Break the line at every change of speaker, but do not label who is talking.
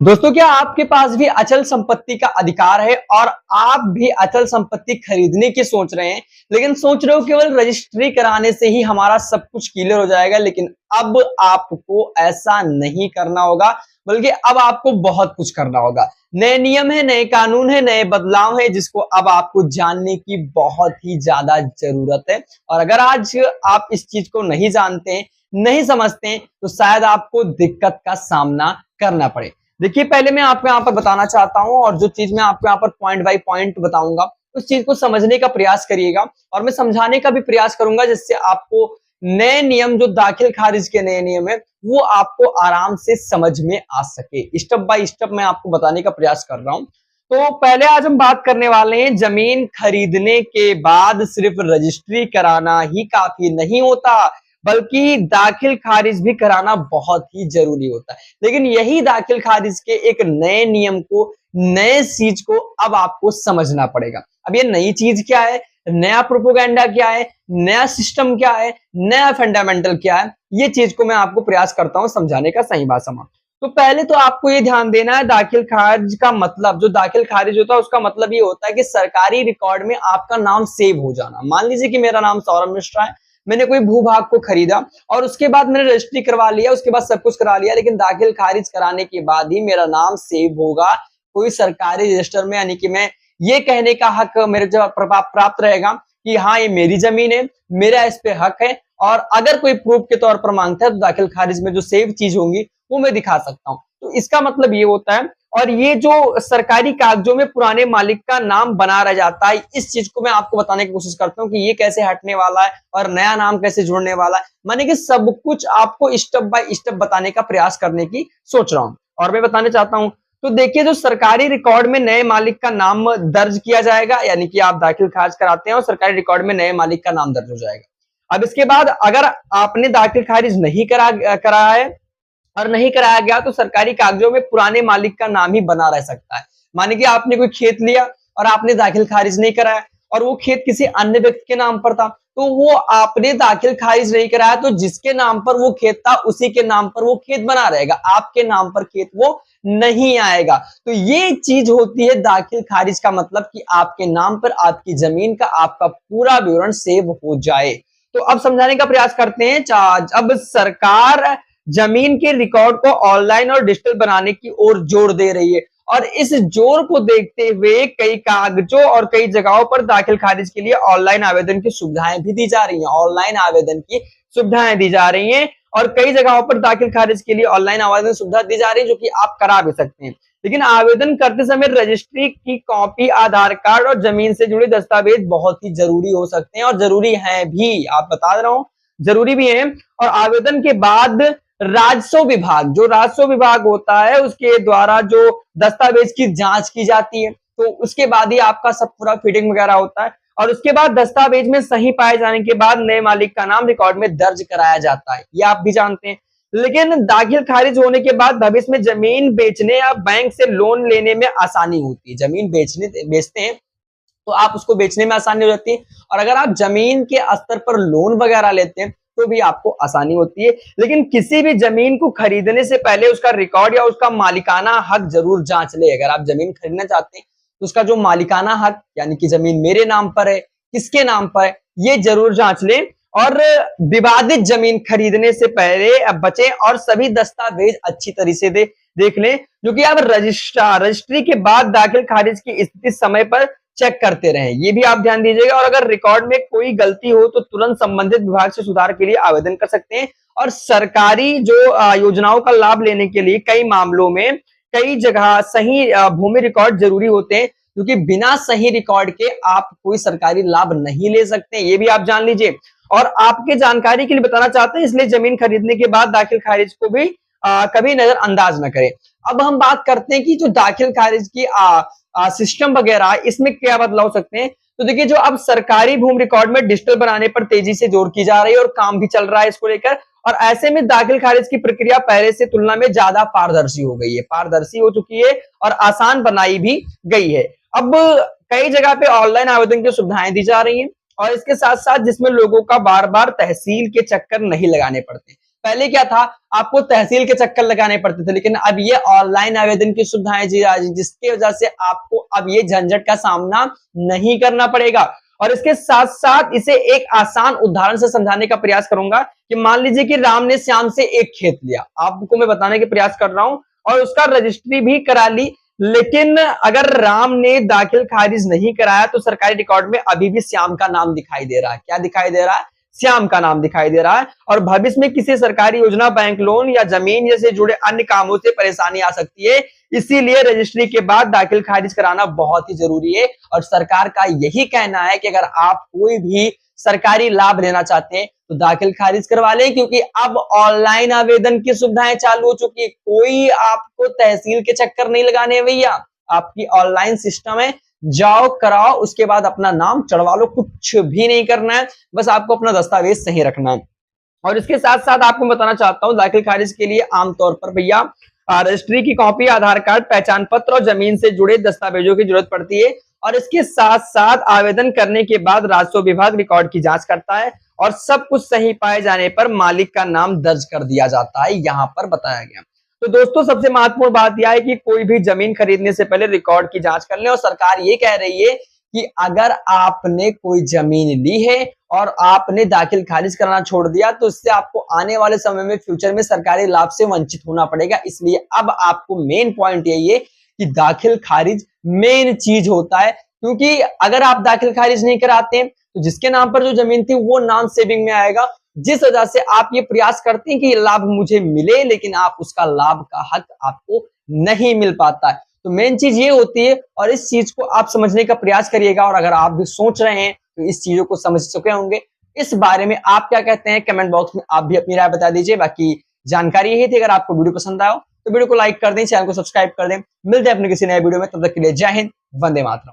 दोस्तों, क्या आपके पास भी अचल संपत्ति का अधिकार है और आप भी अचल संपत्ति खरीदने की सोच रहे हैं, लेकिन सोच रहे हो केवल रजिस्ट्री कराने से ही हमारा सब कुछ क्लियर हो जाएगा। लेकिन अब आपको ऐसा नहीं करना होगा, बल्कि अब आपको बहुत कुछ करना होगा। नए नियम है, नए कानून है, नए बदलाव है, जिसको अब आपको जानने की बहुत ही ज्यादा जरूरत है। और अगर आज आप इस चीज को नहीं जानते हैं, नहीं समझते हैं, तो शायद आपको दिक्कत का सामना करना पड़े। देखिए, पहले मैं आपको यहाँ पर बताना चाहता हूँ, और जो चीज मैं आपको यहाँ पर पॉइंट बाय पॉइंट बताऊंगा, उस चीज को समझने का प्रयास करिएगा। और मैं समझाने का भी प्रयास करूंगा, जिससे आपको नए नियम, जो दाखिल खारिज के नए नियम है, वो आपको आराम से समझ में आ सके। स्टेप बाय स्टेप मैं आपको बताने का प्रयास कर रहा हूँ। तो पहले आज हम बात करने वाले हैं, जमीन खरीदने के बाद सिर्फ रजिस्ट्री कराना ही काफी नहीं होता, बल्कि दाखिल खारिज भी कराना बहुत ही जरूरी होता है। लेकिन यही दाखिल खारिज के एक नए नियम को, नए चीज को अब आपको समझना पड़ेगा। अब ये नई चीज क्या है, नया प्रोपोगंडा क्या है, नया सिस्टम क्या है, नया फंडामेंटल क्या है, ये चीज को मैं आपको प्रयास करता हूं समझाने का सही भाषा। तो पहले तो आपको ये ध्यान देना है, दाखिल खारिज का मतलब, जो दाखिल खारिज होता है उसका मतलब ये होता है कि सरकारी रिकॉर्ड में आपका नाम सेव हो जाना। मान लीजिए कि मेरा नाम सौरभ मिश्रा है, मैंने कोई भूभाग को खरीदा और उसके बाद मैंने रजिस्ट्री करवा लिया, उसके बाद सब कुछ करा लिया, लेकिन दाखिल खारिज कराने के बाद ही मेरा नाम सेव होगा कोई सरकारी रजिस्टर में। यानी कि मैं ये कहने का हक मेरे जब प्राप्त रहेगा कि हाँ, ये मेरी जमीन है, मेरा इस पे हक है। और अगर कोई प्रूफ के तौर पर मांगता है तो दाखिल खारिज में जो सेव चीज होंगी वो मैं दिखा सकता हूँ। तो इसका मतलब ये होता है। और ये जो सरकारी कागजों में पुराने मालिक का नाम बना रह जाता है, इस चीज को मैं आपको बताने की कोशिश करता हूँ कि ये कैसे हटने वाला है और नया नाम कैसे जुड़ने वाला है। माने कि सब कुछ आपको स्टेप बाय स्टेप बताने का प्रयास करने की सोच रहा हूँ, और मैं बताने चाहता हूँ। तो देखिए, जो सरकारी रिकॉर्ड में नए मालिक का नाम दर्ज किया जाएगा, यानी कि आप दाखिल खारिज कराते हैं और सरकारी रिकॉर्ड में नए मालिक का नाम दर्ज हो जाएगा। अब इसके बाद अगर आपने दाखिल खारिज नहीं कराया है और नहीं कराया गया, तो सरकारी कागजों में पुराने मालिक का नाम ही बना रह सकता है। माने कि आपने कोई खेत लिया और आपने दाखिल खारिज नहीं कराया, और वो खेत किसी अन्य व्यक्ति के नाम पर था, तो वो आपने दाखिल खारिज नहीं कराया, तो जिसके नाम पर वो खेत था उसी के नाम पर वो खेत बना रहेगा, आपके नाम पर खेत वो नहीं आएगा। तो ये चीज होती है दाखिल खारिज का मतलब, कि आपके नाम पर आपकी जमीन का आपका पूरा विवरण सेव हो जाए। तो अब समझाने का प्रयास करते हैं। अब सरकार जमीन के रिकॉर्ड को ऑनलाइन और डिजिटल बनाने की ओर जोर दे रही है, और इस जोर को देखते हुए कई कागजों और कई जगहों पर दाखिल खारिज के लिए ऑनलाइन आवेदन की सुविधाएं भी दी जा रही हैं। ऑनलाइन आवेदन की सुविधाएं दी जा रही हैं, और कई जगहों पर दाखिल खारिज के लिए ऑनलाइन आवेदन सुविधा दी जा रही है, जो कि आप करा भी सकते हैं। लेकिन आवेदन करते समय रजिस्ट्री की कॉपी, आधार कार्ड और जमीन से जुड़े दस्तावेज बहुत ही जरूरी हो सकते हैं, और जरूरी है भी, आप बता रहा हूं, जरूरी भी है। और आवेदन के बाद राजस्व विभाग, जो राजस्व विभाग होता है, उसके द्वारा जो दस्तावेज की जांच की जाती है, तो उसके बाद ही आपका सब पूरा फिटिंग वगैरह होता है। और उसके बाद दस्तावेज में सही पाए जाने के बाद नए मालिक का नाम रिकॉर्ड में दर्ज कराया जाता है, ये आप भी जानते हैं। लेकिन दाखिल खारिज होने के बाद भविष्य में जमीन बेचने या बैंक से लोन लेने में आसानी होती है। जमीन बेचते हैं तो आप उसको बेचने में आसानी हो जाती है, और अगर आप जमीन के स्तर पर लोन वगैरह लेते हैं तो भी आपको आसानी होती है। लेकिन किसी भी जमीन को खरीदने से पहले उसका रिकॉर्ड या उसका मालिकाना हक जरूर जांच ले। अगर आप जमीन खरीदना चाहते हैं तो उसका जो मालिकाना हक, यानी कि जमीन मेरे नाम पर है, किसके नाम पर है, ये जरूर जांच लें। और विवादित जमीन खरीदने से पहले बचें, और सभी दस्तावेज अच्छी तरह से देख लें, जो कि आप रजिस्ट्री के बाद दाखिल खारिज की स्थिति समय पर चेक करते रहें, ये भी आप ध्यान दीजिएगा। और अगर रिकॉर्ड में कोई गलती हो तो तुरंत संबंधित विभाग से सुधार के लिए आवेदन कर सकते हैं। और सरकारी जो योजनाओं का लाभ लेने के लिए कई मामलों में कई जगह सही भूमि रिकॉर्ड जरूरी होते हैं, क्योंकि बिना सही रिकॉर्ड के आप कोई सरकारी लाभ नहीं ले सकते, ये भी आप जान लीजिए। और आपके जानकारी के लिए बताना चाहते हैं, इसलिए जमीन खरीदने के बाद दाखिल खारिज को भी कभी नजरअंदाज न करें। अब हम बात करते हैं कि जो दाखिल खारिज की सिस्टम वगैरह, इसमें क्या बदलाव हो सकते हैं। तो देखिए, जो अब सरकारी भूमि रिकॉर्ड में डिजिटल बनाने पर तेजी से जोर की जा रही है, और काम भी चल रहा है इसको लेकर। और ऐसे में दाखिल खारिज की प्रक्रिया पहले से तुलना में ज्यादा पारदर्शी हो गई है, पारदर्शी हो चुकी है, और आसान बनाई भी गई है। अब कई जगह पे ऑनलाइन आवेदन की सुविधाएं दी जा रही हैं, और इसके साथ साथ जिसमें लोगों का बार बार तहसील के चक्कर नहीं लगाने पड़ते। पहले क्या था, आपको तहसील के चक्कर लगाने पड़ते थे, लेकिन अब ये ऑनलाइन आवेदन की सुविधाएं जिसकी वजह से आपको अब ये झंझट का सामना नहीं करना पड़ेगा। और इसके साथ साथ इसे एक आसान उदाहरण से समझाने का प्रयास करूंगा कि मान लीजिए कि राम ने श्याम से एक खेत लिया, आपको मैं बताने के प्रयास कर रहा हूं, और उसका रजिस्ट्री भी करा ली, लेकिन अगर राम ने दाखिल खारिज नहीं कराया तो सरकारी रिकॉर्ड में अभी भी श्याम का नाम दिखाई दे रहा है। क्या दिखाई दे रहा है? श्याम का नाम दिखाई दे रहा है। और भविष्य में किसी सरकारी योजना, बैंक लोन या जमीन जैसे जुड़े अन्य कामों से परेशानी आ सकती है, इसीलिए रजिस्ट्री के बाद दाखिल खारिज कराना बहुत ही जरूरी है। और सरकार का यही कहना है कि अगर आप कोई भी सरकारी लाभ लेना चाहते हैं तो दाखिल खारिज करवा लें, क्योंकि अब ऑनलाइन आवेदन की सुविधाएं चालू हो चुकी है। कोई आपको तहसील के चक्कर नहीं लगाने भैया, आपकी ऑनलाइन सिस्टम है, जाओ कराओ, उसके बाद अपना नाम चढ़वा लो, कुछ भी नहीं करना है, बस आपको अपना दस्तावेज सही रखना है। और इसके साथ साथ आपको बताना चाहता हूं, दाखिल खारिज के लिए आमतौर पर भैया रजिस्ट्री की कॉपी, आधार कार्ड, पहचान पत्र और जमीन से जुड़े दस्तावेजों की जरूरत पड़ती है। और इसके साथ साथ आवेदन करने के बाद राजस्व विभाग रिकॉर्ड की जांच करता है और सब कुछ सही पाए जाने पर मालिक का नाम दर्ज कर दिया जाता है, यहां पर बताया गया। तो दोस्तों सबसे महत्वपूर्ण बात यह है कि कोई भी जमीन खरीदने से पहले रिकॉर्ड की जांच कर लें। और सरकार ये कह रही है कि अगर आपने कोई जमीन ली है और आपने दाखिल खारिज कराना छोड़ दिया तो इससे आपको आने वाले समय में फ्यूचर में सरकारी लाभ से वंचित होना पड़ेगा। इसलिए अब आपको मेन पॉइंट यही है कि दाखिल खारिज मेन चीज होता है, क्योंकि अगर आप दाखिल खारिज नहीं कराते हैं तो जिसके नाम पर जो जमीन थी वो नॉन सेविंग में आएगा, जिस वजह से आप ये प्रयास करते हैं कि ये लाभ मुझे मिले, लेकिन आप उसका लाभ का हक आपको नहीं मिल पाता है। तो मेन चीज ये होती है और इस चीज को आप समझने का प्रयास करिएगा। और अगर आप भी सोच रहे हैं तो इस चीजों को समझ चुके होंगे। इस बारे में आप क्या कहते हैं कमेंट बॉक्स में आप भी अपनी राय बता दीजिए। बाकी जानकारी यही थी। अगर आपको वीडियो पसंद आया तो वीडियो को लाइक कर दें, चैनल को सब्सक्राइब कर दें। मिलते हैं अपने किसी नए वीडियो में, तब तक के लिए जय हिंद, वंदे मातरम।